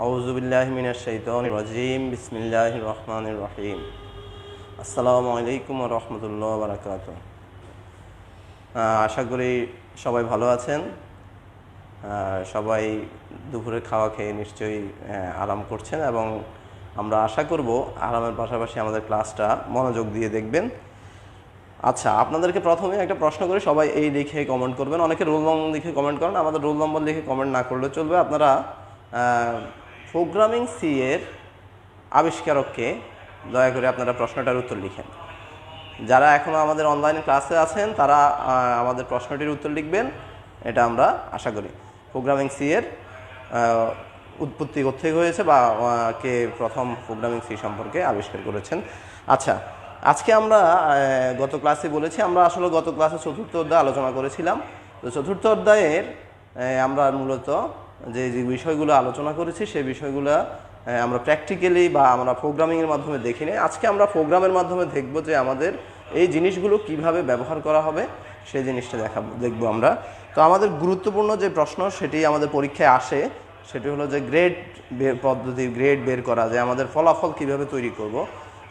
আউযু বিল্লাহি মিনাশ শাইতানির রাজিম বিসমিল্লাহির রহমানির রহিম। আসসালামু আলাইকুম ওয়া রাহমাতুল্লাহি ওয়া বারাকাতুহু। আশা করি সবাই ভালো আছেন। সবাই দুপুরে খাওয়া খেয়ে নিশ্চয়ই আরাম করছেন এবং আমরা আশা করব আরামের পাশাপাশি আমাদের ক্লাসটা মনোযোগ দিয়ে দেখবেন। আচ্ছা, আপনাদেরকে প্রথমে একটা প্রশ্ন করে সবাই এই লিখে কমেন্ট করবেন। অনেকে রোল নম্বর লিখে কমেন্ট করেন, আমাদের রোল নম্বর লিখে কমেন্ট না করলে চলবে। আপনারা প্রোগ্রামিং সি এর আবিষ্কারককে দয়া করে আপনারা প্রশ্নটার উত্তর লিখেন। যারা এখনও আমাদের অনলাইনে ক্লাসে আছেন তারা আমাদের প্রশ্নটির উত্তর লিখবেন, এটা আমরা আশা করি। প্রোগ্রামিং সি এর উৎপত্তি কোত্থেকে হয়েছে বা কে প্রথম প্রোগ্রামিং সি সম্পর্কে আবিষ্কার করেছেন। আচ্ছা, আজকে আমরা গত ক্লাসে বলেছি, আমরা আসলে গত ক্লাসে চতুর্থ অধ্যায় আলোচনা করেছিলাম। তো চতুর্থ অধ্যায়ের আমরা মূলত যে বিষয়গুলো আলোচনা করেছি সেই বিষয়গুলো আমরা প্র্যাকটিক্যালি বা আমরা প্রোগ্রামিংয়ের মাধ্যমে দেখি না। আজকে আমরা প্রোগ্রামের মাধ্যমে দেখব যে আমাদের এই জিনিসগুলো কিভাবে ব্যবহার করা হবে, সেই জিনিসটা দেখব আমরা। তো আমাদের গুরুত্বপূর্ণ যে প্রশ্ন সেটি আমাদের পরীক্ষায় আসে, সেটি হলো যে গ্রেড পদ্ধতি, গ্রেড বের করা, যে আমাদের ফলাফল কিভাবে তৈরি করব,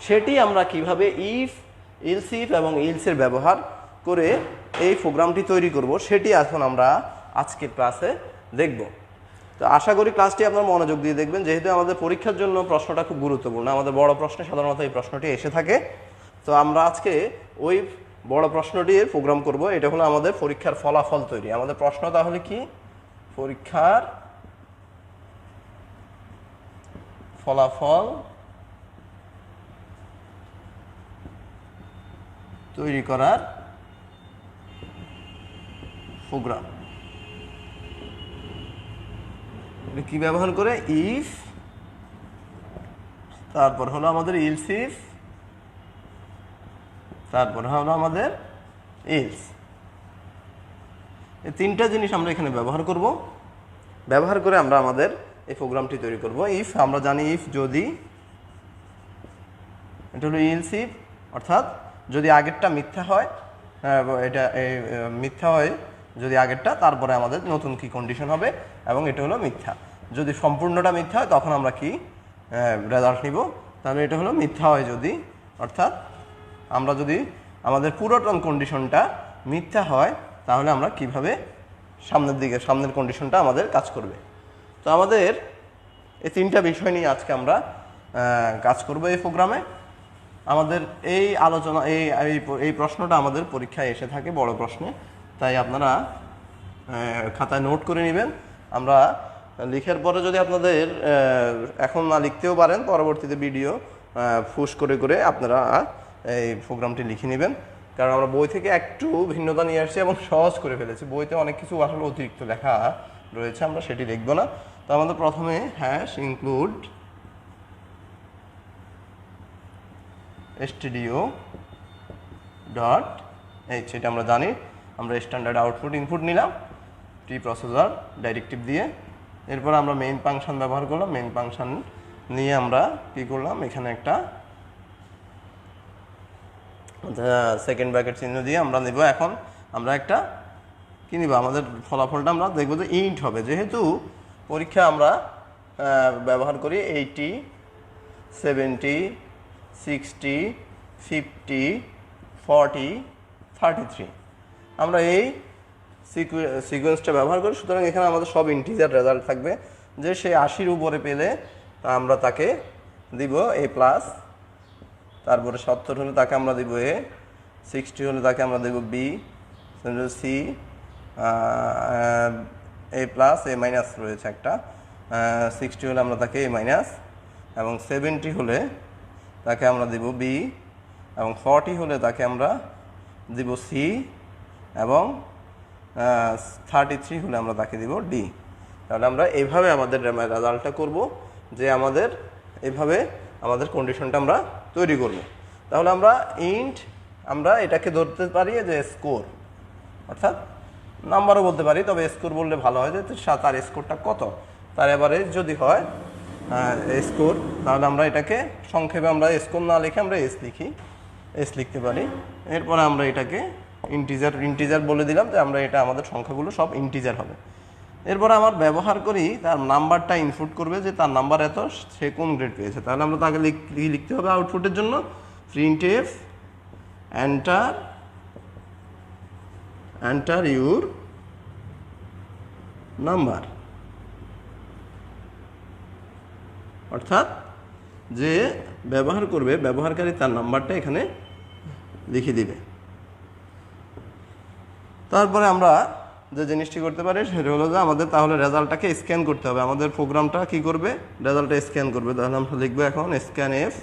সেটি আমরা কিভাবে ইফ, ইলস ইফ এবং ইলসের ব্যবহার করে এই প্রোগ্রামটি তৈরি করব, সেটি এখন আমরা আজকের ক্লাসে দেখব। তো আশা করি ক্লাসটি আপনার মনোযোগ দিয়ে দেখবেন, যেহেতু আমাদের পরীক্ষার জন্য প্রশ্নটা খুব গুরুত্বপূর্ণ। আমাদের বড় প্রশ্নে সাধারণত এই প্রশ্নটি এসে থাকে। তো আমরা আজকে ওই বড় প্রশ্নটির প্রোগ্রাম করব। এটা হলো আমাদের পরীক্ষার ফলাফল তৈরি। আমাদের প্রশ্ন তাহলে কি? পরীক্ষার ফলাফল তৈরি করার প্রোগ্রাম। কি ব্যবহার করে? ইফ, তারপর হলো আমাদের ইলস ইফ, তারপর হলো আমাদের ইলস। এই তিনটা জিনিস আমরা এখানে ব্যবহার করব। ব্যবহার করে আমরা আমাদের এই প্রোগ্রামটি তৈরি করব। ইফ আমরা জানি, ইফ যদি, এটা হলো ইলস ইফ, অর্থাৎ যদি আগেরটা মিথ্যা হয়, এটা মিথ্যা হয় যদি আগেরটা, তারপরে আমাদের নতুন কি কন্ডিশন হবে, এবং এটা হলো মিথ্যা। যদি সম্পূর্ণটা মিথ্যা হয় তখন আমরা কি রেজাল্ট নিব। তাহলে এটা হলো মিথ্যা হয় যদি, অর্থাৎ আমরা যদি আমাদের পুরোটন কন্ডিশনটা মিথ্যা হয় তাহলে আমরা কিভাবে সামনের কন্ডিশনটা আমাদের কাজ করবে। তো আমাদের এই তিনটা বিষয় নিয়ে আজকে আমরা কাজ করব এই প্রোগ্রামে। আমাদের এই আলোচনা, এই প্রশ্নটা আমাদের পরীক্ষায় এসে থাকে বড় প্রশ্নে, তাই আপনারা খাতায় নোট করে নেবেন। আমরা লিখার পরে যদি আপনাদের এখন না লিখতেও পারেন, পরবর্তীতে ভিডিও ফুস করে করে আপনারা এই প্রোগ্রামটি লিখে নেবেন। কারণ আমরা বই থেকে একটু ভিন্নতা নিয়ে আসছি এবং সহজ করে ফেলেছি। বইতে অনেক কিছু আসলে অতিরিক্ত লেখা রয়েছে, আমরা সেটি দেখব না। তো আমাদের প্রথমে হ্যাশ ইনক্লুড stdio.h, এটা আমরা জানি। আমরা স্ট্যান্ডার্ড আউটপুট ইনপুট নিলাম টি প্রসেসর ডাইরেক্টিভ দিয়ে। এরপর আমরা মেইন ফাংশন ব্যবহার করলাম। মেইন ফাংশন নিয়ে আমরা কি করলাম, এখানে একটা সেকেন্ড ব্র্যাকেট চিহ্ন দিয়ে আমরা নেব। এখন আমরা একটা কি নিব, আমাদের ফলাফলটা আমরা দেখব যে ইন্ট হবে। যেহেতু পরীক্ষা আমরা ব্যবহার করি 80, 70, 60, 50, 40, 33, আমরা এই সিকোয়েন্সটা ব্যবহার করি। সুতরাং এখানে আমাদের সব ইন্টিজার রেজাল্ট থাকবে। যে সে 80-র উপরে পেলে আমরা তাকে দিব এ প্লাস, তারপরে 70 হলে তাকে আমরা দিব এ, 60 হলে তাকে আমরা দেব বি, সি, এ প্লাস, এ মাইনাস রয়েছে একটা, 60 হলে আমরা তাকে এ মাইনাস, এবং 70 হলে তাকে আমরা দিব বি, এবং 40 হলে তাকে আমরা দিব সি, এবং 33 হলে আমরা তাকে দিব ডি। তাহলে আমরা এইভাবে আমাদের রেজাল্টটা করব, যে আমাদের এইভাবে আমাদের কন্ডিশনটা আমরা তৈরি করব। তাহলে আমরা ইন্ট, আমরা এটাকে ধরতে পারি যে স্কোর, অর্থাৎ নাম্বারও বলতে পারি, তবে স্কোর বললে ভালো হয়, যে তার স্কোরটা কত, তার এভারেজ যদি হয় স্কোর, তাহলে আমরা এটাকে সংক্ষেপে আমরা স্কোর না লিখে আমরা এস লিখি, এস লিখতে পারি। এরপরে আমরা এটাকে ইন্টিজার বলে দিলাম, যে আমরা এটা আমাদের সংখ্যাগুলো সব ইন্টিজার হবে। এরপর আমার ব্যবহার করি তার নাম্বারটা ইনপুট করবে যে তার নাম্বার এত, সে কোন গ্রেড পেয়েছে। তাহলে আমরা তাকে লিখতে হবে আউটপুটের জন্য প্রিন্টএফ এন্টার ইউর নাম্বার, অর্থাৎ যে ব্যবহার করবে ব্যবহারকারী তার নাম্বারটা এখানে লিখে দিবে। তারপরে আমরা যে জিনিসটি করতে পারি সেটা হলো যে আমাদের তাহলে রেজাল্টটাকে স্ক্যান করতে হবে। আমাদের প্রোগ্রামটা কি করবে, রেজাল্টটা স্ক্যান করবে। তাহলে আমরা লিখবো এখন স্ক্যান এফ,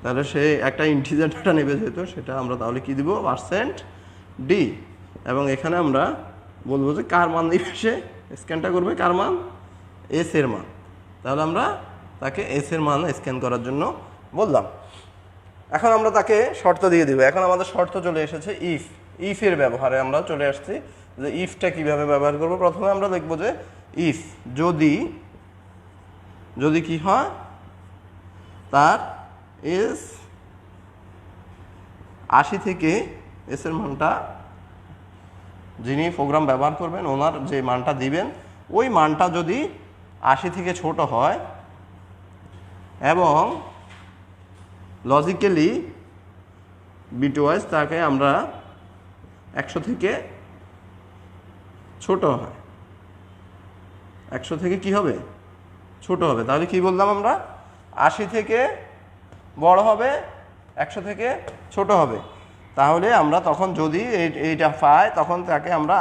তাহলে সে একটা ইন্টিজার ডাটা নেবে যেহেতু, সেটা আমরা তাহলে কি দিব %d, এবং এখানে আমরা বলবো যে কার মান দিবে, সে স্ক্যানটা করবে কার মান, এস এর মান। তাহলে আমরা তাকে এস এর মান স্ক্যান করার জন্য বললাম। এখন আমরা তাকে শর্ত দিয়ে দিব। এখন আমাদের শর্ত চলে এসেছে ইফের ব্যবহারে আমরা চলে আসছি যে ইফটা কিভাবে ব্যবহার করব। প্রথমে আমরা লিখব যে ইফ যদি কি হয়, তার এস 80 থেকে এস এর মানটা যিনি প্রোগ্রাম ব্যবহার করবেন ওনার যে মানটা দিবেন ওই মানটা যদি 80 থেকে ছোট হয় এবং লজিক্যালি বিটওয়াইজ তাকে আমরা 100 থেকে ছোট হয়, 100 থেকে কি হবে, ছোট হবে। তাহলে কি বললাম আমরা, 80 থেকে বড় হবে, 100 থেকে ছোট হবে। তাহলে আমরা তখন যদি এইটা পাই তখন তাকে আমরা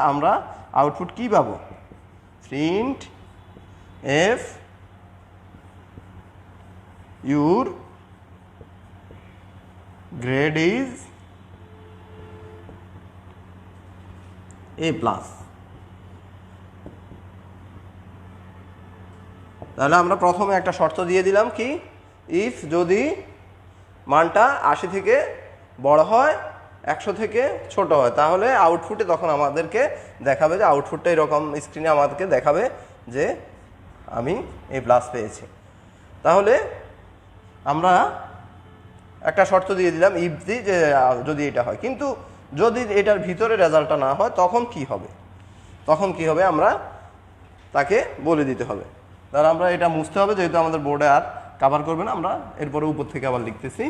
আউটপুট কি পাবো, print F your grade is A+। তাহলে আমরা প্রথমে একটা শর্ত দিয়ে দিলাম কি, ইফ যদি মানটা 80 থেকে বড় হয়, 100 থেকে ছোট হয়, তাহলে আউটপুটে তখন আমাদেরকে দেখাবে যে আউটপুটটা এরকম স্ক্রিনে আমাদেরকে দেখাবে যে আমি A+ পেয়েছি। তাহলে আমরা একটা শর্ত দিয়ে দিলাম ইফ দি, যে যদি এটা হয়। কিন্তু যদি এটার ভিতরে রেজাল্টটা না হয় তখন কি হবে, আমরা তাকে বলে দিতে হবে। তাহলে আমরা এটা মুছতে হবে যেহেতু আমাদের বোর্ডে আর কভার করবে না, আমরা এরপরে উপর থেকে আবার লিখতেছি।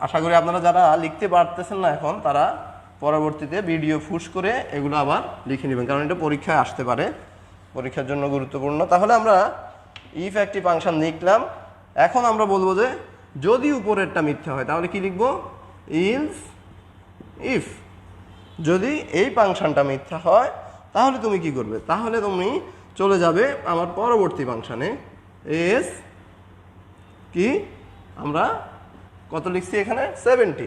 আশা করি আপনারা যারা লিখতে পারতেছেন না এখন, তারা পরবর্তীতে ভিডিও ফুস করে এগুলো আবার লিখে নেবেন, কারণ এটা পরীক্ষায় আসতে পারে, পরীক্ষার জন্য গুরুত্বপূর্ণ। তাহলে আমরা ইফ একটি ফাংশন লিখলাম। এখন আমরা বলবো যে যদি উপরেরটা মিথ্যা হয় তাহলে কি লিখবো, ইলস ইফ। যদি এই ফাংশনটা মিথ্যা হয় তাহলে তুমি কি করবে, তাহলে তুমি চলে যাবে আমার পরবর্তী ফাংশনে এস কি, আমরা কত লিখছি এখানে 70।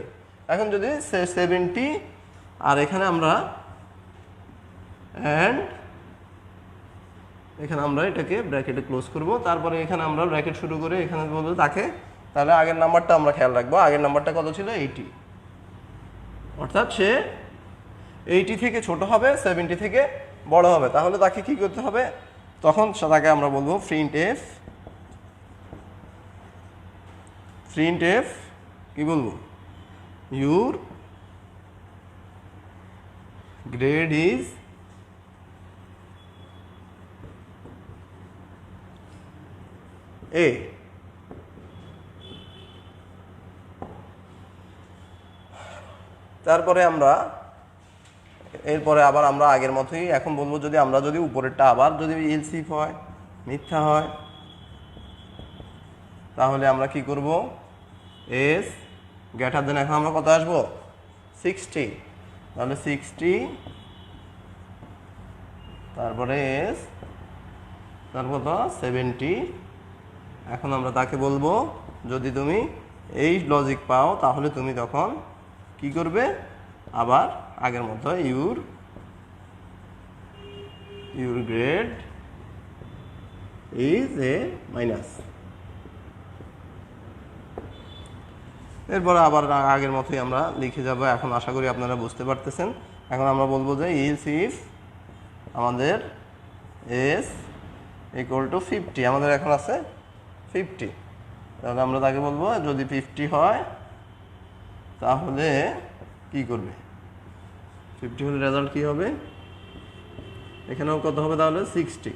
এখন যদি 70 আর এখানে আমরা এখানে আমরা এটাকে ব্র্যাকেটে ক্লোজ করব, তারপরে এখানে আমরা ব্র্যাকেট শুরু করে এখানে বলবো তাকে, তাহলে আগের নাম্বারটা আমরা খেয়াল রাখবো। আগের নাম্বারটা কত ছিল, 80, অর্থাৎ সে 80 থেকে ছোট হবে, 70 থেকে বড় হবে। তাহলে তাকে কি করতে হবে, তখন তাকে আমরা বলবো প্রিন্ট এফ কি বলবো, ইউর গ্রেড ইজ A। তারপরে আমরা এরপরে আবার আমরা আগের মতোই এখন বলবো, যদি উপরেরটা আবার যদি ইলসিফ হয়, মিথ্যা হয়, তাহলে আমরা কি করব, এস গ্রেটার দেন, এখন আমরা কত আসবো 60, তাহলে 60, তারপরে এস, তারপর 70। এখন আমরা তাকে বলবো যদি তুমি এই লজিক পাও তাহলে তুমি তখন কি করবে, আবার আগের মতো ইউর গ্রেড ইজ A-। এরপরে আবার আগের মতোই আমরা লিখে যাব। এখন আশা করি আপনারা বুঝতে পারতেছেন। এখন আমরা বলবো যে ইলস ইফ আমাদের এস ইকুয়াল টু 50, আমাদের এখন আছে 50, তাহলে আমরা তাকে বলবো যদি 50 হয় তাহলে কি করবে, 50 হলে রেজাল্ট কি হবে, এখানেও কত হবে তাহলে 60।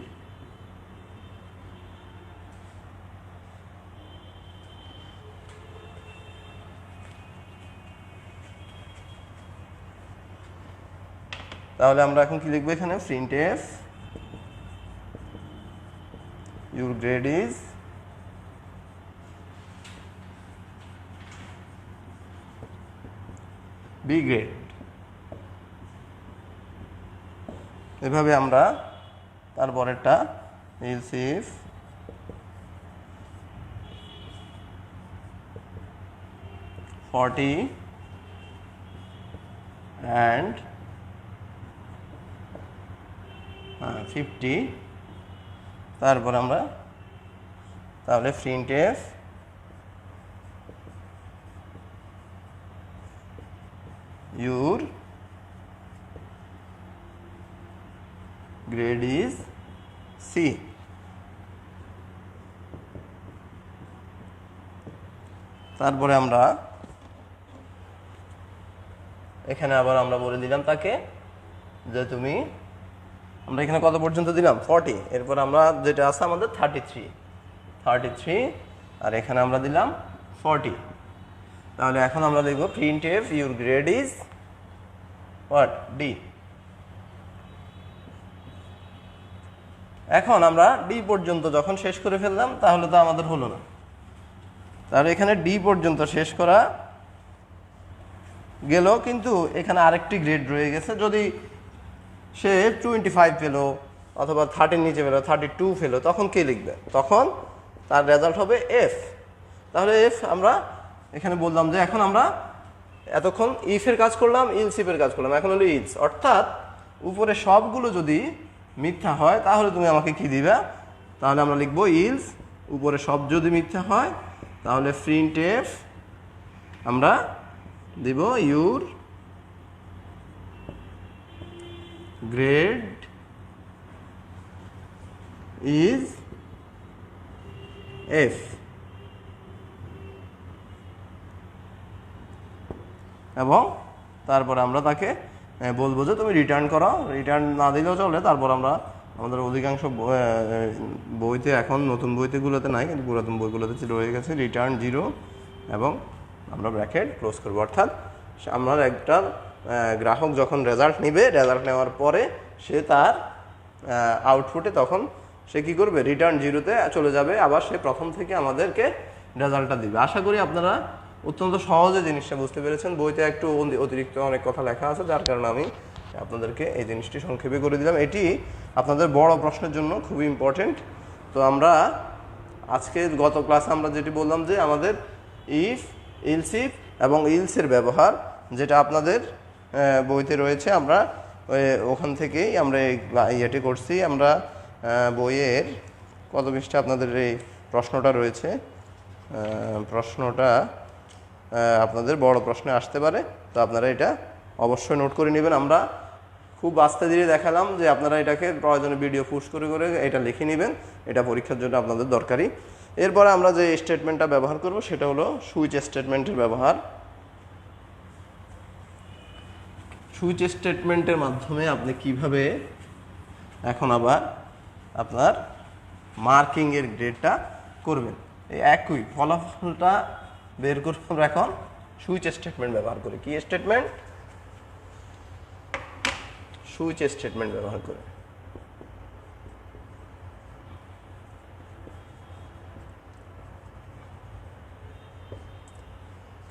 তাহলে আমরা এখন কি লিখবো এখানে, printf your grade is B grade। এভাবে আমরা তারপরেরটা else if (40) and 50, তারপর আমরা তাহলে printf your grade is C। তারপরে আমরা এখানে আবার আমরা বলে দিলাম তাকে যে তুমি, আমরা এখানে কত পর্যন্ত দিলাম 40, এরপর আমরা যেটা আছে আমাদের 33 আর এখানে আমরা দিলাম 40। তাহলে এখন আমরা লিখব printf your grade is what D। এখন আমরা ডি পর্যন্ত যখন শেষ করে ফেললাম তাহলে তো আমাদের হলো না, তাহলে এখানে ডি পর্যন্ত শেষ করা গেল, কিন্তু এখানে আরেকটি গ্রেড রয়ে গেছে। যদি সে 25 পেল অথবা 30 নিচে পেল, 32 পেল, তখন কে লিখবে? তখন তার রেজাল্ট হবে এফ। তাহলে এফ আমরা এখানে বললাম যে এখন আমরা এতক্ষণ ইফের কাজ করলাম, ইলস ইফের কাজ করলাম, এখন হলো ইলস। অর্থাৎ উপরে সবগুলো যদি মিথ্যা হয় তাহলে তুমি আমাকে কি দিবা? তাহলে আমরা লিখবো ইলস, উপরে সব যদি মিথ্যা হয় তাহলে printf আমরা দিব your grade is F। এবং তারপরে আমরা তাকে বলবো যে তুমি রিটার্ন করো, রিটার্ন না দিলেও চলে। তারপর আমরা আমাদের অধিকাংশ বইতে, এখন নতুন বইতেগুলোতে নাই কিন্তু পুরাতন বইগুলোতে রয়ে গেছে রিটার্ন 0 এবং আমরা ব্র্যাকেট ক্লোজ করবো। অর্থাৎ আমরা একটা গ্রাহক যখন রেজাল্ট নেবে, রেজাল্ট নেওয়ার পরে সে তার আউটপুটে তখন সে কী করবে, রিটার্ন 0-তে চলে যাবে, আবার সে প্রথম থেকে আমাদেরকে রেজাল্টটা দিবে। আশা করি আপনারা অত্যন্ত সহজে জিনিসটা বুঝতে পেরেছেন। বইতে একটু অতিরিক্ত অনেক কথা লেখা আছে, যার কারণে আমি আপনাদেরকে এই জিনিসটি সংক্ষেপে করে দিলাম। এটি আপনাদের বড় প্রশ্নের জন্য খুবই ইম্পর্টেন্ট। তো আমরা আজকে গত ক্লাসে আমরা যেটি বললাম যে আমাদের ইফ, ইলস ইফ এবং ইলসের ব্যবহার, যেটা আপনাদের বইতে রয়েছে, আমরা ওখান থেকেই আমরা ইয়েটি করছি। আমরা বইয়ের কত পৃষ্ঠা আপনাদের এই প্রশ্নটা রয়েছে, প্রশ্নটা আপনাদের বড় প্রশ্নে আসতে পারে, তো আপনারা এটা অবশ্যই নোট করে নেবেন। আমরা খুব আস্তে ধীরে দেখালাম যে আপনারা এটাকে প্রয়োজনে ভিডিও পুশ করে করে এটা লিখে নেবেন, এটা পরীক্ষার জন্য আপনাদের দরকারি। এরপরে আমরা যে স্টেটমেন্টটা ব্যবহার করব সেটা হলো সুইচ স্টেটমেন্টের ব্যবহার। সুইচ স্টেটমেন্টের মাধ্যমে আপনি কিভাবে এখন আবার আপনার মার্কিংয়ের গ্রেডটা করবেন, এই একই ফলাফলটা বের করব আমরা এখন সুইচ স্টেটমেন্ট ব্যবহার করে। কি স্টেটমেন্ট? সুইচ স্টেটমেন্ট ব্যবহার করে।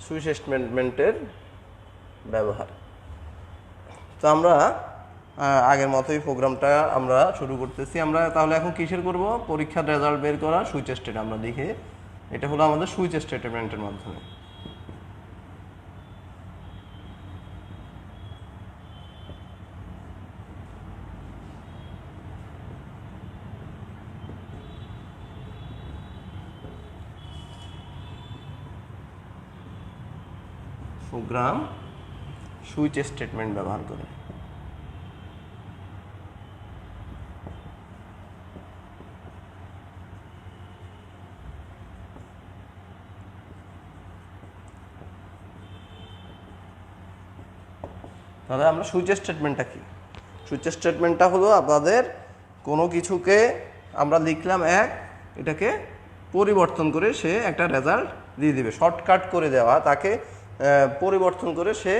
সুইচ স্টেটমেন্টের ব্যবহার। তো আমরা আগের মতোই প্রোগ্রামটা আমরা শুরু করতেছি। আমরা তাহলে এখন কিসের করব? পরীক্ষার রেজাল্ট বের করা সুইচ স্টেট। আমরা লিখে এটা হলো আমাদের সুইচ স্টেটমেন্টের মাধ্যমে। প্রোগ্রাম সুইচ স্টেটমেন্ট ব্যবহার করে। তাহলে আমরা সুইচ স্টেটমেন্টটা কি? সুইচ স্টেটমেন্টটা হলো আপনাদের কোনো কিছুকে আমরা লিখলাম এক, এটাকে পরিবর্তন করে সে একটা রেজাল্ট দিয়ে দিবে, শর্টকাট করে দেওয়া, তাকে পরিবর্তন করে সে,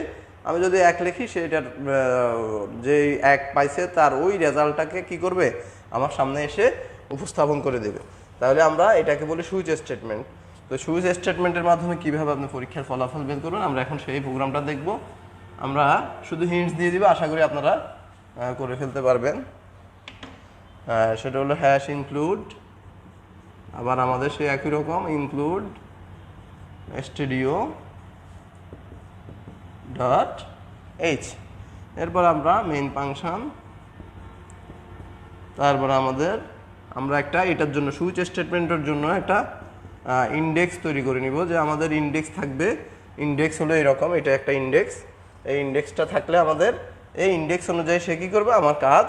আমি যদি এক লিখি সে এটার যে এক পাইছে তার ওই রেজাল্টটাকে কি করবে, আমার সামনে এসে উপস্থাপন করে দেবে। তাহলে আমরা এটাকে বলি সুইচ স্টেটমেন্ট। তো সুইচ স্টেটমেন্টের মাধ্যমে কীভাবে আপনি পরীক্ষার ফলাফল বের করুন, আমরা এখন সেই প্রোগ্রামটা দেখব। আমরা শুধু হিন্টস দিয়ে দিব, আশা করি আপনারা করে ফেলতে পারবেন। সেটা হলো হ্যাশ ইনক্লুড, আবার আমাদের সেই একই রকম ইনক্লুড স্টুডিও ডট এইচ, এরপর আমরা মেইন ফাংশন, তারপর আমরা একটা এটার জন্য সুইচ স্টেটমেন্টের জন্য একটা ইন্ডেক্স তৈরি করে নিব, যে আমাদের ইন্ডেক্স থাকবে। ইন্ডেক্স হলো এরকম, এটা একটা ইন্ডেক্স। এই ইন্ডেক্সটা থাকলে আমাদের এই ইন্ডেক্স অনুযায়ী সে কী করবে, আমার কাজ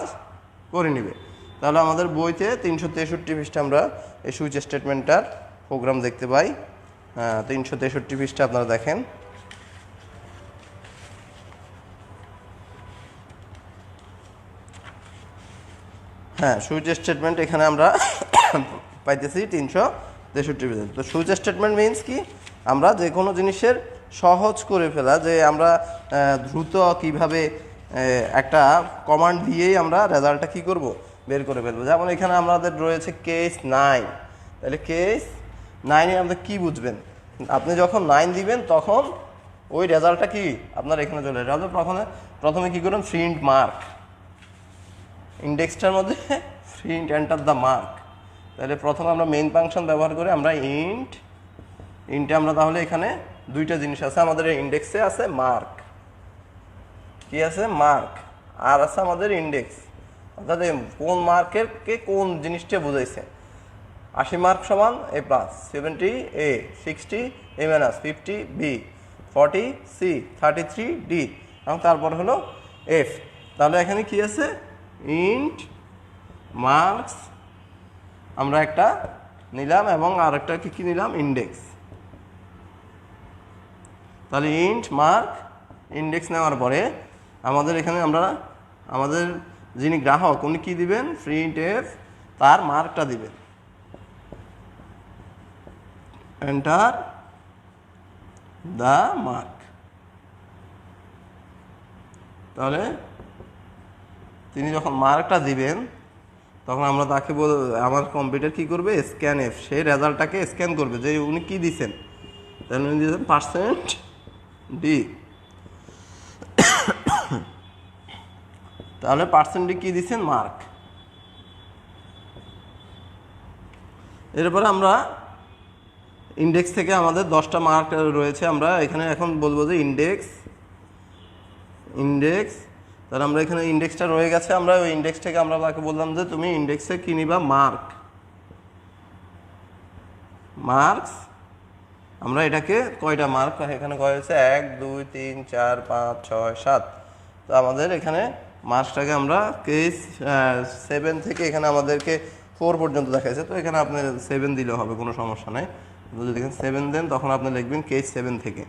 করে নেবে। তাহলে আমাদের বইতে 363 পৃষ্ঠা আমরা এই সুইচ স্টেটমেন্টটার প্রোগ্রাম দেখতে পাই। 363 পৃষ্ঠা আপনারা দেখেন। হ্যাঁ, সুইচ স্টেটমেন্ট এখানে আমরা পাইতেছি 363 পৃষ্ঠা। তো সুইচ স্টেটমেন্ট মিনস কি, আমরা যে কোনো জিনিসের সহজ করে ফেলা, যে আমরা দ্রুত কিভাবে একটা কমান্ড দিয়েই আমরা রেজাল্টটা কী করব, বের করে ফেলবো। যেমন এখানে আমাদের রয়েছে কেস 9, তাহলে কেস 9-এ আমাদের কী বুঝবেন, আপনি যখন 9 দিবেন তখন ওই রেজাল্টটা কি আপনার এখানে চলে আসবে। প্রথমে কী করুন, প্রিন্ট মার্ক, ইন্ডেক্সটার মধ্যে প্রিন্ট এন্টার দ্য মার্ক। তাহলে প্রথমে আমরা মেইন ফাংশন ব্যবহার করে আমরা ইন্টে আমরা তাহলে এখানে দুইটা জিনিস আছে আমাদের ইন্ডেক্সে, আছে মার্ক, কি আছে মার্ক, আর আছে আমাদের ইন্ডেক্স, অর্থাৎ কোন মার্কের কে কোন জিনিসটা বোঝাইছে। 80 মার্ক সমান A+, 70 A, 60 A-, 50 B, 40 C, 33 D, এবং তারপর হলো F। তাহলে এখানে কি আছে, ইন্ট মার্কস আমরা একটা নিলাম এবং আরেকটা কি নিলাম, ইন্ডেক্স। তাহলে ইন্ট মার্ক ইন্ডেক্স নেওয়ার পরে আমাদের এখানে আমাদের যিনি গ্রাহক উনি কি দিবেন, প্রিন্ট এফ, তার মার্কটা দিবেন, এন্টার দ্য মার্ক। তাহলে তিনি যখন মার্কটা দিবেন তখন আমরা তাকে আমার কম্পিউটার কি করবে, স্ক্যান এফ, সেই রেজাল্টটাকে স্ক্যান করবে যে উনি কি দিচ্ছেন। তাহলে উনি দিয়েছেন %D, তাহলে %D কি দিচ্ছেন, মার্ক। এরপরে আমরা ইন্ডেক্স থেকে আমাদের 10টা মার্ক রয়েছে, আমরা এখানে এখন বলবো যে ইন্ডেক্স। তাহলে আমরা এখানে ইন্ডেক্সটা রয়ে গেছে, আমরা ওই ইন্ডেক্স থেকে আমরা তাকে বললাম যে তুমি ইন্ডেক্সে কি নিবা, মার্কস। আমরা এটাকে কয়টা মার্ক এখানে কয় হয়েছে, 1 2 3 4 5 6 7। তো আমাদের এখানে মার্কসটাকে আমরা কেস 7 থেকে এখানে আমাদেরকে 4 পর্যন্ত দেখাইছে, তো এখানে আপনি 7 দিলেও হবে, কোনো সমস্যা নাই। যদি এখানে 7 দেন তখন আপনি লিখবেন কেস 7 থেকে।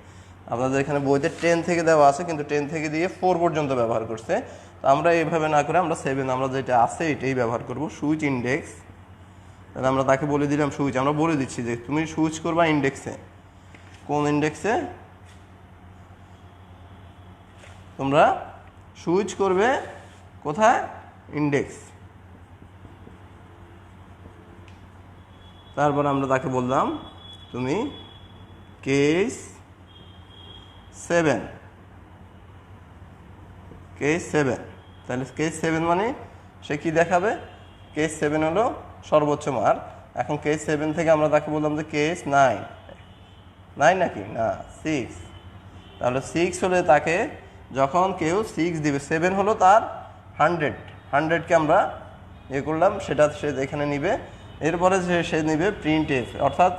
আপনাদের এখানে বইতে 10 থেকে দেওয়া আছে, কিন্তু 10 থেকে দিয়ে 4 পর্যন্ত ব্যবহার করছে। তো আমরা এইভাবে না করে আমরা 7, আমরা যেটা আছে এটাই ব্যবহার করব, সুইচ ইন্ডেক্স। তাহলে আমরা তাকে বলে দিলাম সুইচ, আমরা বলে দিচ্ছি যে তুমি সুইচ করবা ইন্ডেক্সে, কোন ইন্ডেক্সে তোমরা সুইচ করবে, কোথায়, ইন্ডেক্স। তারপর আমরা তাকে বললাম তুমি কেস 7, তাহলে কেস 7 মানে সে কি দেখাবে, কেস 7 হলো সর্বোচ্চ মার্ক। এখন কেস 7 থেকে আমরা তাকে বললাম যে কেস 9 নাকি না 6, তাহলে 6 হলে তাকে যখন কেউ 6 দিবে, 7 হলো তার 100কে আমরা করলাম, সেটা সে এখানে নিবে। এরপরে সে নিবে প্রিন্ট এফ, অর্থাৎ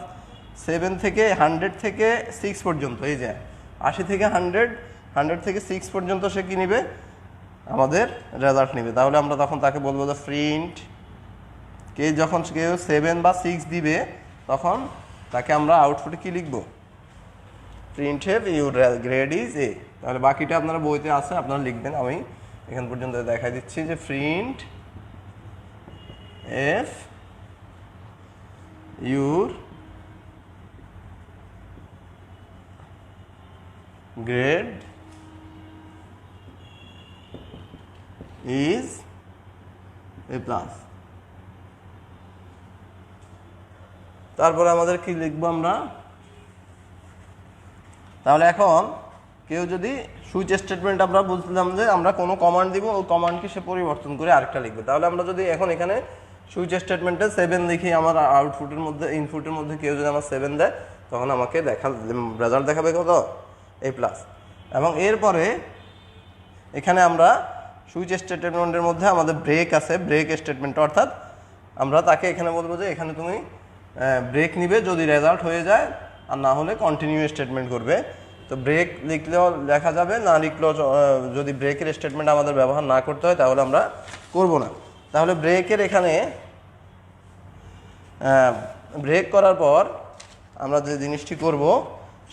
7 থেকে 100 থেকে 6 পর্যন্ত, এই যে 80 থেকে 100 থেকে 6 পর্যন্ত সে কি নিবে, আমাদের রেজাল্ট নিবে। তাহলে আমরা তখন তাকে বলবো যে প্রিন্ট কে, যখন কেউ 7 বা 6 দিবে তখন তাকে আমরা আউটপুটে কি লিখব, print F your grade is a. তাহলে বাকিটা আপনারা বইতে আছে, আপনারা লিখবেন, আমি এখান পর্যন্ত দেখাই দিচ্ছি যে print F your grade is a plus. তারপরে আমাদের কি লিখবো আমরা, তাহলে এখন কেউ যদি সুইচ স্টেটমেন্ট আমরা বলছিলাম যে আমরা কোনো কমান্ড দিব, ওই কমান্ডকে সে পরিবর্তন করে আরেকটা লিখবে। তাহলে আমরা যদি এখন এখানে সুইচ স্টেটমেন্টে 7 লিখি, আমার আউটপুটের মধ্যে ইনপুটের মধ্যে কেউ যদি আমার 7 দেয়, তখন আমাকে রেজাল্ট দেখাবে কত, এ প্লাস। এবং এরপরে এখানে আমরা সুইচ স্টেটমেন্টের মধ্যে আমাদের ব্রেক আছে, ব্রেক স্টেটমেন্ট, অর্থাৎ আমরা তাকে এখানে বলবো যে এখানে তুমি ব্রেক নিবে যদি রেজাল্ট হয়ে যায়, আর না হলে কন্টিনিউ স্টেটমেন্ট করবে। তো ব্রেক লিখলেও লেখা যাবে, না লিখলেও, যদি ব্রেকের স্টেটমেন্ট আমাদের ব্যবহার না করতে হয় তাহলে আমরা করব না। তাহলে ব্রেকের এখানে ব্রেক করার পর আমরা যে জিনিসটি করব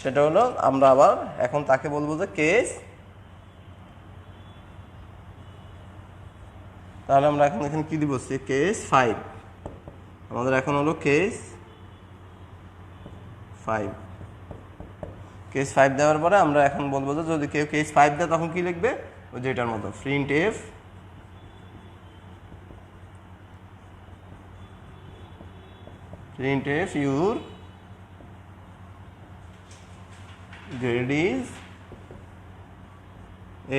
সেটা হলো আমরা আবার এখন তাকে বলবো যে কেস, তাহলে আমরা এখন এখানে কি দিব, কেস 5। আমাদের এখন হলো কেস 5। কেস 5 দেওয়ার পরে আমরা এখন বলবো যে যদি কেউ কেস 5 দেয় তখন কি লিখবে, ওই যে এটার মতো print F your grade is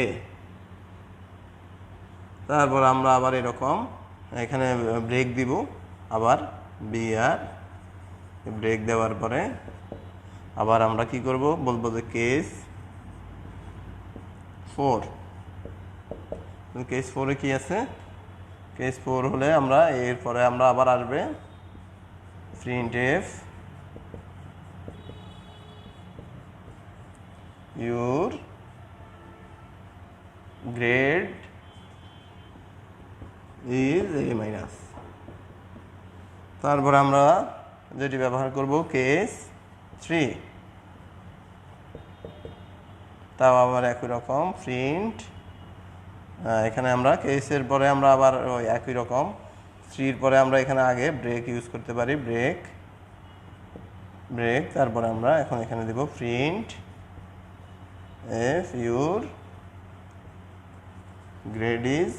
a. তারপর আমরা আবার এরকম এখানে ব্রেক দিব, আবার বিআর ব্রেক দেওয়ার পরে আবার আমরা কি করব, বলবো যে কেস 4। কেস 4-এ কি আছে, কেস 4 হলে আমরা এরপরে আমরা আবার আসবে print F your grade is a minus. তারপরে আমরা যেটি ব্যবহার করব কেস 3, তাও আবার একই রকম প্রিন্ট, এখানে আমরা কেসের পরে আমরা আবার ওই একই রকম 3-র পরে আমরা এখানে আগে ব্রেক ইউজ করতে পারি, ব্রেক। তারপরে আমরা এখন এখানে দেব printf your grade is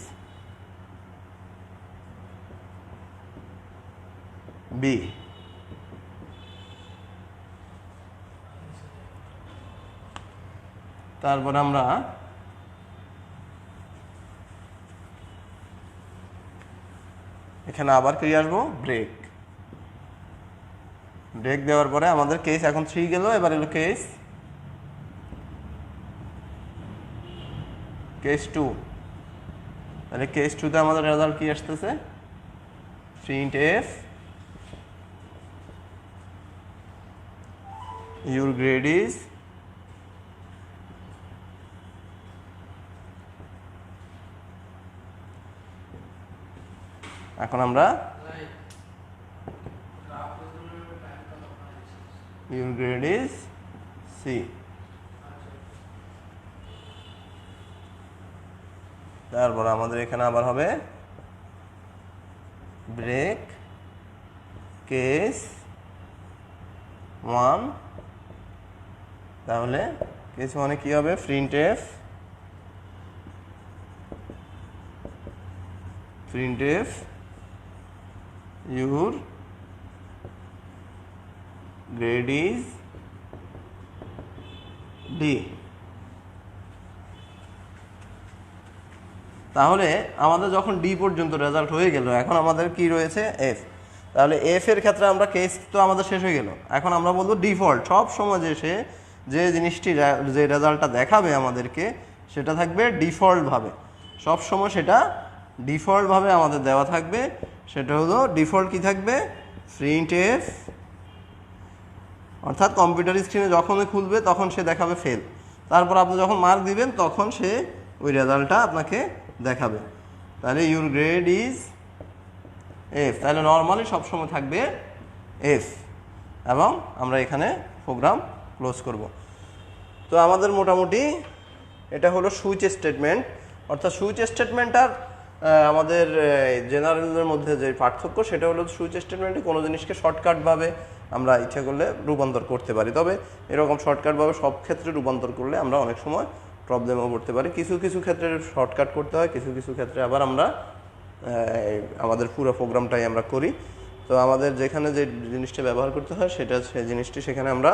B. তারপর আমরা এখানে আবার কি আসবো, ব্রেক দেওয়ার পরে আমাদের কেস এখন 3 গেল, এবার এলো কেস 2। তাহলে কেস 2-তে আমাদের রেজাল্ট কি আসতেছে, print F your grade is এখন আমরা ইউর গ্রেড ইজ সি। তারপর আমাদের এখানে আবার হবে ব্রেক কেস 1। তাহলে কেস 1-এ কি হবে, print F your grade is D. তাহলে আমাদের যখন ডি পর্যন্ত রেজাল্ট হয়ে গেল, এখন আমাদের কি রয়েছে, এফ। তাহলে এফ এর ক্ষেত্রে আমরা কেস তো আমাদের শেষ হয়ে গেল, এখন আমরা বলবো ডিফল্ট। সব সময় যে জিনিসটি যে রেজাল্টটা দেখাবে আমাদেরকে সেটা থাকবে ডিফল্টভাবে, সব সময় সেটা ডিফল্টভাবে আমাদের দেওয়া থাকবে। সেটা হলো ডিফল্ট কি থাকবে, প্রিন্ট এফ, অর্থাৎ কম্পিউটার স্ক্রিনে যখনই খুলবে তখন সে দেখাবে ফেল। তারপর আপনি যখন মার্ক দিবেন তখন সে ওই রেজাল্টটা আপনাকে দেখাবে। তাহলে ইউর গ্রেড ইজ এফ, তাহলে নর্মালি সবসময় থাকবে এফ। এবং আমরা এখানে প্রোগ্রাম ক্লোজ করব। তো আমাদের মোটামুটি এটা হলো সুইচ স্টেটমেন্ট। অর্থাৎ সুইচ স্টেটমেন্ট আর আমাদের জেনারেলের মধ্যে যে পার্থক্য সেটা হলো সুইচ স্টেটমেন্টে কোনো জিনিসকে শর্টকাটভাবে আমরা ইচ্ছা করলে রূপান্তর করতে পারি, তবে এরকম শর্টকাটভাবে সব ক্ষেত্রে রূপান্তর করলে আমরা অনেক সময় প্রবলেমও পড়তে পারি। কিছু কিছু ক্ষেত্রে শর্টকাট করতে হয়, কিছু কিছু ক্ষেত্রে আবার আমরা আমাদের পুরো প্রোগ্রামটাই আমরা করি। তো আমাদের যেখানে যে জিনিসটা ব্যবহার করতে হয় সেটা সেই জিনিসটি সেখানে আমরা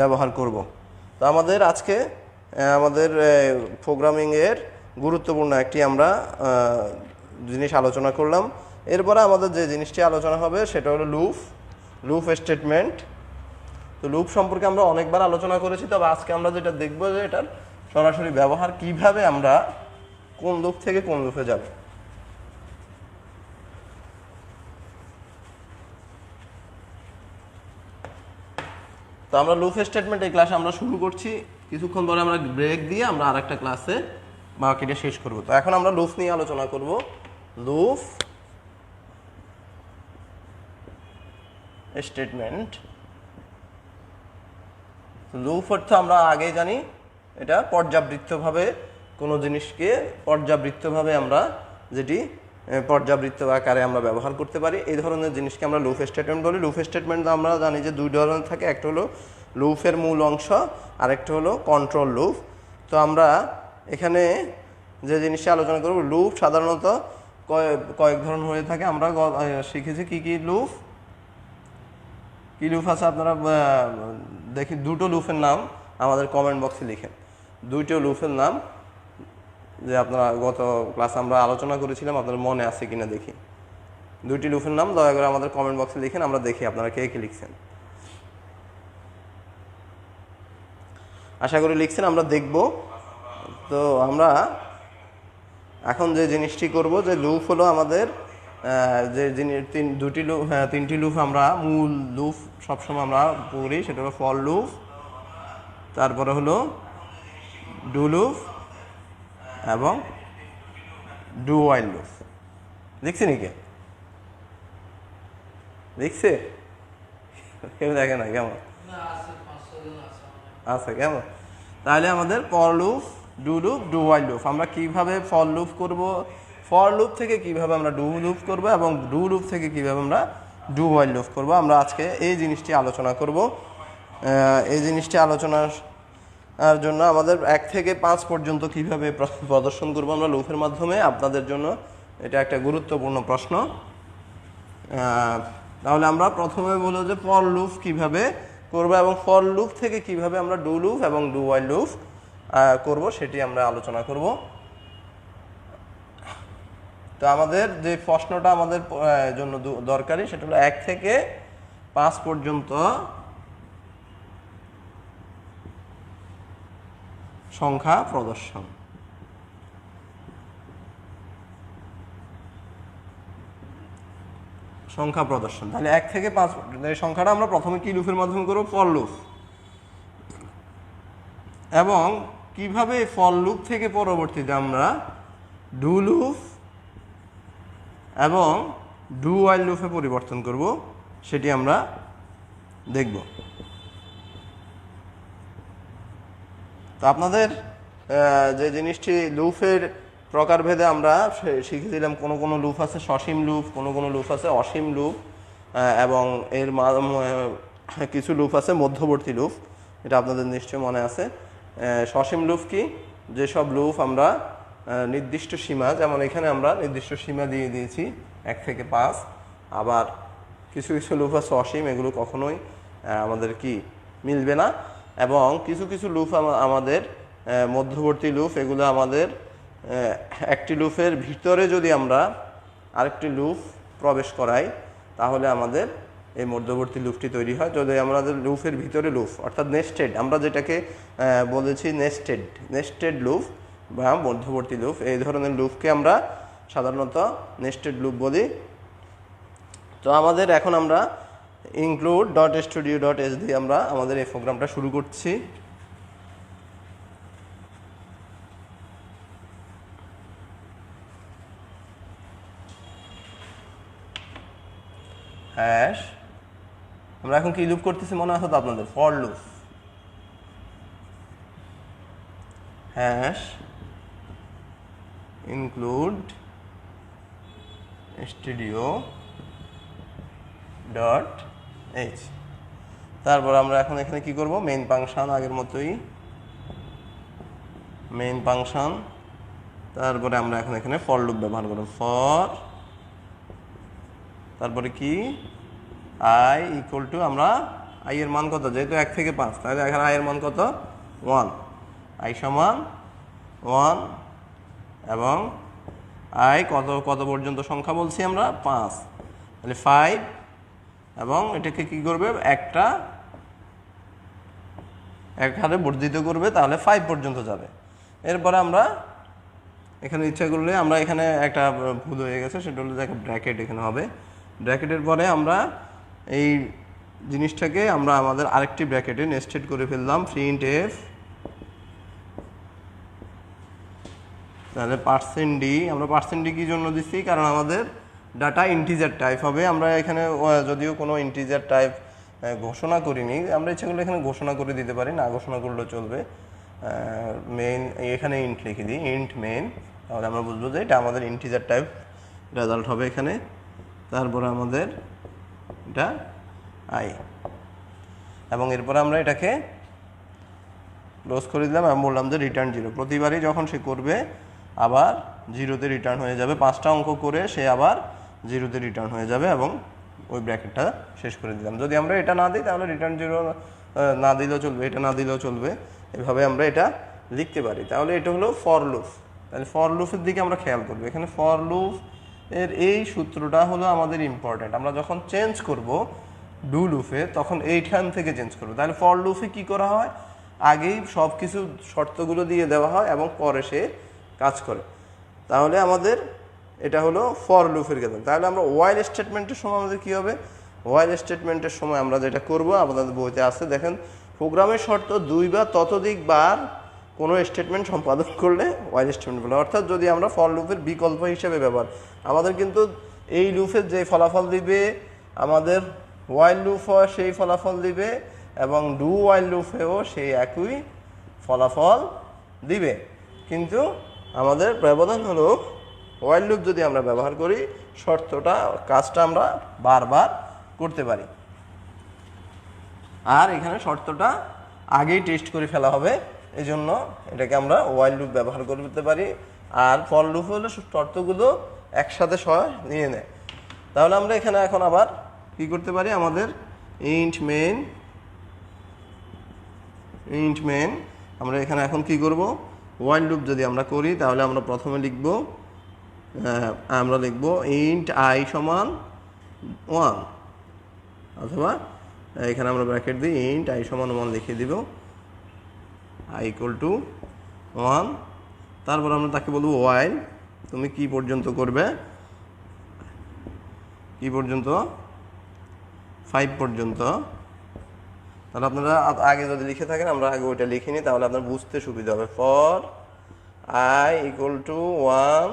ব্যবহার করব। তো আমাদের আজকে আমাদের প্রোগ্রামিংয়ের গুরুত্বপূর্ণ একটি আমরা জিনিস আলোচনা করলাম। এরপরে আমাদের যে জিনিসটি আলোচনা হবে সেটা হলো লুপ স্টেটমেন্ট। তো লুপ সম্পর্কে আমরা অনেকবার আলোচনা করেছি, তবে আজকে আমরা যেটা দেখব যে এটার সরাসরি ব্যবহার কিভাবে, আমরা কোন লুপ থেকে কোন লুপে যাব। তো আমরা লুপ স্টেটমেন্ট এই ক্লাসে আমরা শুরু করছি, কিছুক্ষণ পরে আমরা ব্রেক দিয়ে আমরা আরেকটা ক্লাসে বাকিটা শেষ করব। তো এখন আমরা লুপ নিয়ে আলোচনা করব। লুপ স্টেটমেন্ট, লুপ অর্থ আমরা আগেই জানি এটা পর্যাবৃত্তভাবে কোনো জিনিসকে পর্যাবৃত্তভাবে আমরা যেটি পর্যাবৃত্ত আকারে আমরা ব্যবহার করতে পারি, এই ধরনের জিনিসকে আমরা লুপ স্টেটমেন্ট বলি। লুপ স্টেটমেন্ট আমরা জানি যে দুই ধরনের থাকে, একটা হলো লুপের মূল অংশ আর একটা হলো কন্ট্রোল লুপ। তো আমরা এখানে যে জিনিসটা আলোচনা করব, লুপ সাধারণত কয়েক ধরন হয়ে থাকে। আমরা শিখেছি কি লুপ আছে আপনারা দেখি। দুটো লুপের নাম আমাদের কমেন্ট বক্সে লিখেন, দুইটো লুপের নাম যে আপনারা গত ক্লাসে আমরা আলোচনা করেছিলাম, আপনাদের মনে আছে কিনা দেখি। দুইটি লুপের নাম দয়া করে আমাদের কমেন্ট বক্সে লিখেন, আমরা দেখি আপনারা কে কে লিখছেন। আশা করি লিখছেন, আমরা দেখব। তো আমরা এখন যে জিনিসটি করব, যে লুপ হলো আমাদের যে তিনটি লুপ আমরা মূল লুপ সবসময় আমরা পড়ি, সেটা হলো ফর লুপ, তারপরে হলো ডু লুপ এবং ডু ওয়াইল লুপ। লিখছে নাকি? লিখছে? কেউ দেখে না? কেমন আচ্ছা, কেমন? তাহলে আমাদের for loop, do loop, do while loop. আমরা কিভাবে ফর লুপ করব, ফর লুপ থেকে কিভাবে আমরা ডু লুপ করব এবং ডু লুপ থেকে কিভাবে আমরা ডু ওয়াইল লুপ করব, আমরা আজকে এই জিনিসটি আলোচনা করব। এই জিনিসটি আলোচনার জন্য আমাদের 1 থেকে 5 পর্যন্ত কিভাবে প্রদর্শন করব আমরা লুপের মাধ্যমে, আপনাদের জন্য এটা একটা গুরুত্বপূর্ণ প্রশ্ন। তাহলে আমরা প্রথমে বলবো যে ফর লুপ কিভাবে করব এবং ফর লুপ থেকে কিভাবে আমরা ডু লুপ এবং ডু ওয়াইল লুপ করব সেটি আমরা আলোচনা করব। তো আমাদের যে প্রশ্নটা আমাদের জন্য দরকারি সেটা হলো 1 থেকে 5 পর্যন্ত সংখ্যা প্রদর্শন। সংখ্যা প্রদর্শন, তাহলে 1 থেকে 5 এই সংখ্যাটা আমরা প্রথমে কি লুপের মাধ্যমে করব? For loop. এবং কিভাবে ফর লুপ থেকে পরবর্তীতে আমরা ডু লুপ এবং ডু ওয়াইল লুপে পরিবর্তন করব সেটি আমরা দেখব। তো আপনাদের যে জিনিসটি লুপের প্রকারভেদে আমরা শিখেছিলাম, কোনো লুপ আছে সসীম লুপ, কোনো লুপ আছে অসীম লুপ, এবং এর কিছু লুপ আছে মধ্যবর্তী লুপ, এটা আপনাদের নিশ্চয়ই মনে আছে। সসীম লুপ কি? যেসব লুপ আমরা নির্দিষ্ট সীমা, যেমন এখানে আমরা নির্দিষ্ট সীমা দিয়ে দিয়েছি 1 থেকে 5। আবার কিছু কিছু লুপ আছে অসীম, এগুলো কখনোই আমাদের কি মিলবে না। এবং কিছু কিছু লুপ আমাদের মধ্যবর্তী লুপ, এগুলো আমাদের একটি লুপের ভিতরে যদি আমরা আরেকটি লুপ প্রবেশ করাই তাহলে আমাদের এই মধ্যবর্তী লুপটি তৈরি হয়। যদি আমাদের লুপের ভিতরে লুপ অর্থাৎ নেস্টেড, আমরা যেটাকে বলেছি নেস্টেড লুপ বা মধ্যবর্তী লুপ, এই ধরনের লুপকে আমরা সাধারণত নেস্টেড লুপ বলি। তো আমাদের এখন আমরা include.studio.h দিয়ে আমরা আমাদের এই প্রোগ্রামটা শুরু করছি। হ্যাশ, আমরা এখন কি লুপ করতেছি মনে আছে তো আপনাদের? For loop. Hash include studio dot H. তারপর আমরা এখন এখানে কি করব, মেইন ফাংশন আগের মতোই মেইন ফাংশন। তারপরে আমরা এখন এখানে ফর লুপ ব্যবহার করব, ফর তারপরে কি আই ইকুয়াল টু, আমরা আই এর মান কত, যেহেতু 1 থেকে 5, তাহলে এখানে আই এর মান কত 1, আই সমান 1 এবং আই কত কত পর্যন্ত সংখ্যা বলছি আমরা 5, তাহলে 5 এবং এটাকে কি করবে, এক হারে বর্ধিত করবে, তাহলে 5 পর্যন্ত যাবে। এরপরে আমরা এখানে ইচ্ছা করলে আমরা এখানে একটা ভুল হয়ে গেছে, সেটা হলো যে একটা ব্র্যাকেট এখানে হবে। ব্র্যাকেটের পরে আমরা এই জিনিসটাকে আমরা আমাদের আরেকটি ব্র্যাকেটে নেস্টেড করে ফেললাম, প্রিন্ট এফ, তাহলে %d। আমরা %d কি জন্য দিচ্ছি, কারণ আমাদের ডাটা ইন্টিজার টাইপ হবে। আমরা এখানে যদিও কোনো ইন্টিজার টাইপ ঘোষণা করিনি, আমরা ইচ্ছা করলে এখানে ঘোষণা করে দিতে পারি, না ঘোষণা করলেও চলবে। মেইন এখানে ইন্ট লিখে দিই, ইন্ট মেইন, তাহলে আমরা বুঝবো যে এটা আমাদের ইন্টিজার টাইপ রেজাল্ট হবে এখানে। তারপরে আমাদের এটা আই, এবং এরপরে আমরা এটাকে ক্লোজ করে দিলাম এবং বললাম যে রিটার্ন 0। প্রতিবারই যখন সে করবে আবার 0-তে রিটার্ন হয়ে যাবে, 5টা অঙ্ক করে সে আবার 0-তে রিটার্ন হয়ে যাবে, এবং ওই ব্র্যাকেটটা শেষ করে দিলাম। যদি আমরা এটা না দিই তাহলে রিটার্ন 0 না দিলেও চলবে, এটা না দিলেও চলবে, এভাবে আমরা এটা লিখতে পারি। তাহলে এটা হলো ফর লুপ। তাহলে ফর লুপের দিকে আমরা খেয়াল করবো, এখানে ফর লুপ এর এই সূত্রটা হলো আমাদের ইম্পর্টেন্ট। আমরা যখন চেঞ্জ করব ডু লুপে তখন এইখান থেকে চেঞ্জ করবো। তাহলে ফর লুপে কি করা হয়, আগেই সব কিছু শর্তগুলো দিয়ে দেওয়া হয় এবং পরে সে কাজ করে। তাহলে আমাদের এটা হলো ফর লুপের ক্ষেত্রে। তাহলে আমরা ওয়াইল স্টেটমেন্টের সময় আমাদের কী হবে, ওয়াইল স্টেটমেন্টের সময় আমরা যেটা করব, আমাদের বইতে আছে দেখেন, প্রোগ্রামের শর্ত 2 বা ততোধিক বার কোনো স্টেটমেন্ট সম্পাদন করলে ওয়াইল স্টেটমেন্ট বলে। অর্থাৎ যদি আমরা ফর লুপের বিকল্প হিসেবে ব্যবহার, আমাদের কিন্তু এই লুপের যে ফলাফল দিবে আমাদের ওয়াইল লুপও সেই ফলাফল দিবে, এবং ডু ওয়াইল লুপেও সেই একই ফলাফল দিবে। কিন্তু আমাদের ব্যবধান হলো ওয়াইল লুপ যদি আমরা ব্যবহার করি, কাজটা আমরা বারবার করতে পারি, আর এখানে শর্তটা আগেই টেস্ট করে ফেলা হবে, এই জন্য এটাকে আমরা ওয়াইল লুপ ব্যবহার করতে পারি। আর ফর লুপ হলে শর্তগুলো একসাথে নিয়ে নেয়। তাহলে আমরা এখানে এখন আবার কি করতে পারি, আমাদের ইন্ট মেইন আমরা এখানে এখন কি করব, ওয়াইল লুপ যদি আমরা করি তাহলে আমরা প্রথমে লিখব, ইন্ট আই সমান 1, অথবা এখানে আমরা ব্র্যাকেট দিই ইন্ট আই সমান 1 লিখে দিব, আই ইকুয়াল টু 1। তারপর আমরা তাকে বলবো ওয়াইল তুমি কি পর্যন্ত করবে, 5 পর্যন্ত। তাহলে আপনারা আগে যদি লিখে থাকেন, আমরা আগে ওইটা লিখে নিই, তাহলে আপনার বুঝতে সুবিধা হবে। ফর আই ইকুয়াল টু 1,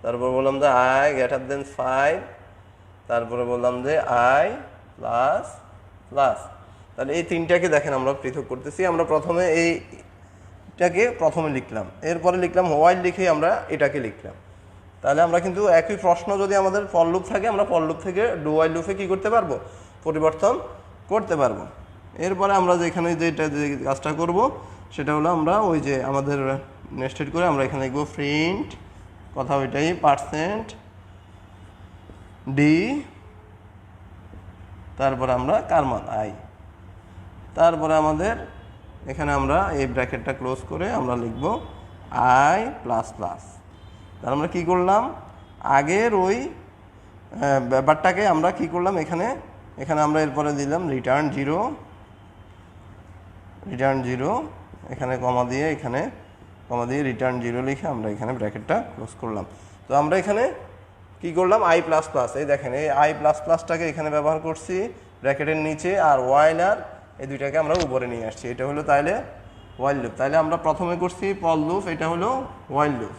তারপর বললাম যে আই গ্রেটার দেন 5, তারপরে বললাম যে আই প্লাস প্লাস। তাহলে এই তিনটাকে দেখেন আমরা পৃথক করতেছি। আমরা প্রথমে এইটাকে প্রথমে লিখলাম, এরপরে লিখলাম ওয়াইল, লিখে আমরা এটাকে লিখলাম। তাহলে আমরা কিন্তু একই প্রশ্ন যদি আমাদের ফর লুপ থাকে, আমরা ফর লুপ থেকে ডু ওয়াইল লুপে কী করতে পারবো, পরিবর্তন করতে পারবো। এরপরে আমরা যেখানে যে কাজটা করব সেটা হলো, আমরা ওই যে আমাদের নেস্টেড করে আমরা এখানে লিখবো প্রিন্ট, কথা ওইটাই, %d, তারপরে আমরা কার মান আই, তারপরে আমাদের এখানে আমরা এই ব্র্যাকেটটা ক্লোজ করে আমরা লিখব আই প্লাস প্লাস। তাহলে আমরা কী করলাম, আগের ওই ব্যাপারটাকে আমরা কি করলাম, এখানে আমরা এরপরে দিলাম রিটার্ন 0, এখানে কমা দিয়ে রিটার্ন 0 লিখে আমরা এখানে ব্র্যাকেটটা ক্লোজ করলাম। তো আমরা এখানে কি করলাম, আই প্লাস প্লাস, এই দেখেন এই আই প্লাস প্লাসটাকে এখানে ব্যবহার করছি ব্র্যাকেটের নিচে, আর ওয়াইল আর এই দুইটাকে আমরা উপরে নিয়ে আসছি। এটা হলো তাইলে ওয়াইল লুপ। তাইলে আমরা প্রথমে করছি ফর লুপ, এটা হলো ওয়াইল লুপ।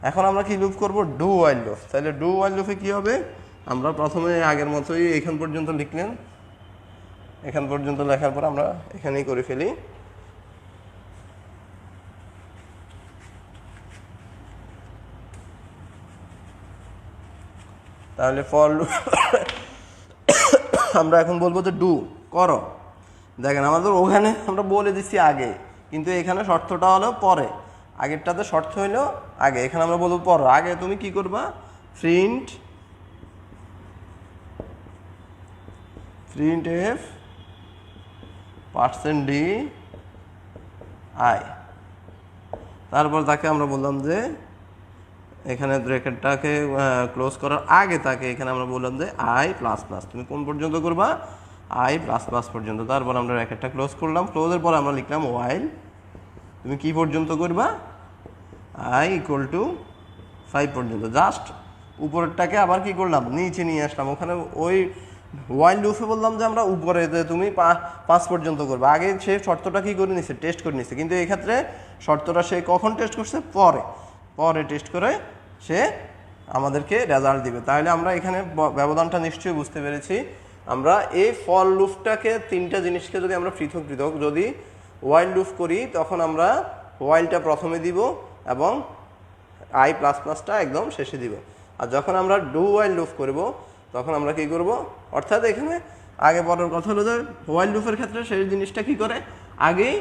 এখন আমরা কি লুপ করব, ডু ওয়াইল লুপ। তাহলে ডু ওয়াইল লুপে কি হবে, আমরা প্রথমে আগের মতোই এখান পর্যন্ত লিখলেন, এখান পর্যন্ত লেখার পর আমরা এখানেই করে ফেলি তাহলে ফর লুপ আমরা এখন বলবো যে ডু করো। দেখেন আমাদের ওখানে আমরা বলে দিচ্ছি আগে, কিন্তু এখানে শর্তটা হলো পরে। আগেরটাতে শর্ত হইলো আগে, এখানে আমরা বলবো পর। আগে তুমি কি করবা, প্রিন্ট এফ %d আই। তারপর তাকে আমরা বললাম যে এখানে ব্র্যাকেটটাকে ক্লোজ করার আগে তাকে এখানে আমরা বললাম যে আই প্লাস প্লাস, তুমি কোন পর্যন্ত করবা, আই প্লাস প্লাস পর্যন্ত। তারপর আমরা ব্র্যাকেটটা ক্লোজ করলাম, ক্লোজের পর আমরা লিখলাম ওয়াইল তুমি কি পর্যন্ত করবা, আই ইকুয়াল টু 5 পর্যন্ত। জাস্ট উপরেরটাকে আবার কি করলাম, নিচে নিয়ে আসলাম। ওখানে ওই ওয়াইল লুপে বললাম যে আমরা উপরে যে তুমি 5 পর্যন্ত করবে। আগে সে শর্তটা কি করে নিছে, টেস্ট করে নিছে, কিন্তু এক্ষেত্রে শর্তটা সে কখন টেস্ট করছে, পরে টেস্ট করে সে আমাদেরকে রেজাল্ট দিবে। তাহলে আমরা এখানে ব্যবধানটা নিশ্চয়ই বুঝতে পেরেছি। আমরা এই ফর লুপটাকে 3টা জিনিসকে যদি আমরা পৃথক যদি ওয়াইল লুপ করি, তখন আমরা ওয়াইলটা প্রথমে দিব এবং আই প্লাস প্লাসটা একদম শেষে দিব। আর যখন আমরা ডু ওয়াইল লুপ করব, তখন আমরা কি করব, অর্থাৎ এখানে আগে পরের কথা হলো যে ওয়াইল লুপের ক্ষেত্রে সেই জিনিসটা কি করে, আগেই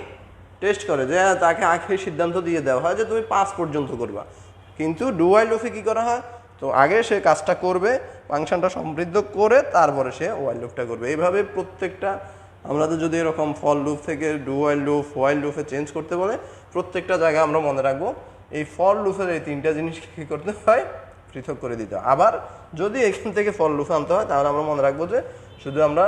টেস্ট করে, যে তাকে আগে সিদ্ধান্ত দিয়ে দেওয়া হয় যে তুমি 5 পর্যন্ত করবা। কিন্তু ডু ওয়াইল লুপে কী করা হয়, তো আগে সে কাজটা করবে, ফাংশনটা সমৃদ্ধ করে তারপরে সে ওয়াইল লুপটা করবে। এইভাবে প্রত্যেকটা আমরা তো যদি এরকম ফর লুপ থেকে ডু ওয়াইল লুপে চেঞ্জ করতে বলে, প্রত্যেকটা জায়গায় আমরা মনে রাখবো এই ফর লুপের এই 3টা জিনিসকে কী করতে হয়, পৃথক করে দিতে হয়। আবার যদি এখান থেকে ফর লুপে আনতে হয়, তাহলে আমরা মনে রাখবো যে শুধু আমরা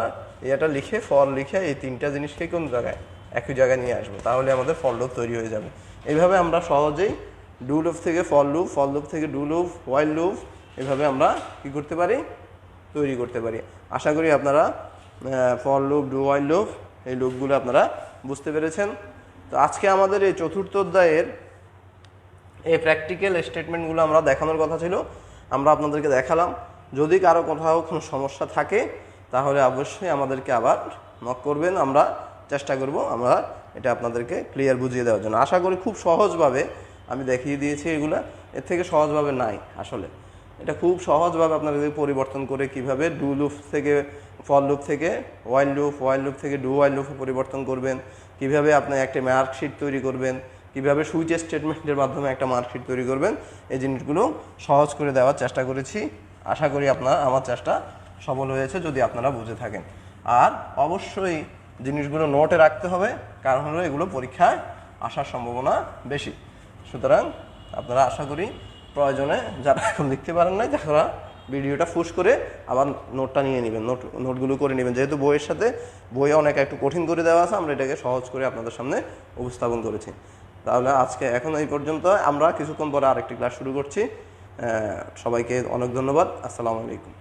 এটা লিখে ফর লিখে এই 3টা জিনিসকে কোন জায়গায়, একই জায়গায় নিয়ে আসবো, তাহলে আমাদের ফর লুপ তৈরি হয়ে যাবে। এইভাবে আমরা সহজেই ডু লুপ থেকে ফর লুপ থেকে ডু লুপ, ওয়াইল লুপ, এভাবে আমরা কি করতে পারি, তৈরি করতে পারি। আশা করি আপনারা for loop, do while loop এই লুপগুলো আপনারা বুঝতে পেরেছেন। তো আজকে আমাদের এই চতুর্থ অধ্যায়ের এই প্র্যাকটিক্যাল স্টেটমেন্টগুলো আমরা দেখানোর কথা ছিল, আমরা আপনাদেরকে দেখালাম। যদি কারো কোথাও কোনো সমস্যা থাকে তাহলে অবশ্যই আমাদেরকে আবার নক করবেন, আমরা চেষ্টা করব আমরা এটা আপনাদেরকে ক্লিয়ার বুঝিয়ে দেওয়ার জন্য। আশা করি খুব সহজভাবে আমি দেখিয়ে দিয়েছি এগুলো, এর থেকে সহজভাবে নাই আসলে। এটা খুব সহজভাবে আপনাদের পরিবর্তন করে কিভাবে ডু লুপ থেকে ফর লুপ থেকে ওয়াইল লুপ থেকে ডু ওয়াইল লুপে পরিবর্তন করবেন, কিভাবে আপনি একটা মার্কশিট তৈরি করবেন, কিভাবে সুইচ স্টেটমেন্টের মাধ্যমে একটা মার্কশিট তৈরি করবেন, এই জিনিসগুলো সহজ করে দেওয়ার চেষ্টা করেছি। আশা করি আমার চেষ্টা সফল হয়েছে যদি আপনারা বুঝে থাকেন। আর অবশ্যই জিনিসগুলো নোটে রাখতে হবে, কারণ হলো এগুলো পরীক্ষায় আসার সম্ভাবনা বেশি। সুতরাং আপনারা আশা করি প্রয়োজনে যারা এখন লিখতে পারেন না, যারা ভিডিওটা ফুস করে আবার নোটটা নিয়ে নেবেন, নোটগুলো করে নেবেন। যেহেতু বইয়ের সাথে বইয়ে অনেক একটু কঠিন করে দেওয়া আছে, আমরা এটাকে সহজ করে আপনাদের সামনে উপস্থাপন করেছি। তাহলে আজকে এখন এই পর্যন্ত, আমরা কিছুক্ষণ পরে আরেকটি ক্লাস শুরু করছি। সবাইকে অনেক ধন্যবাদ। আসসালামু আলাইকুম।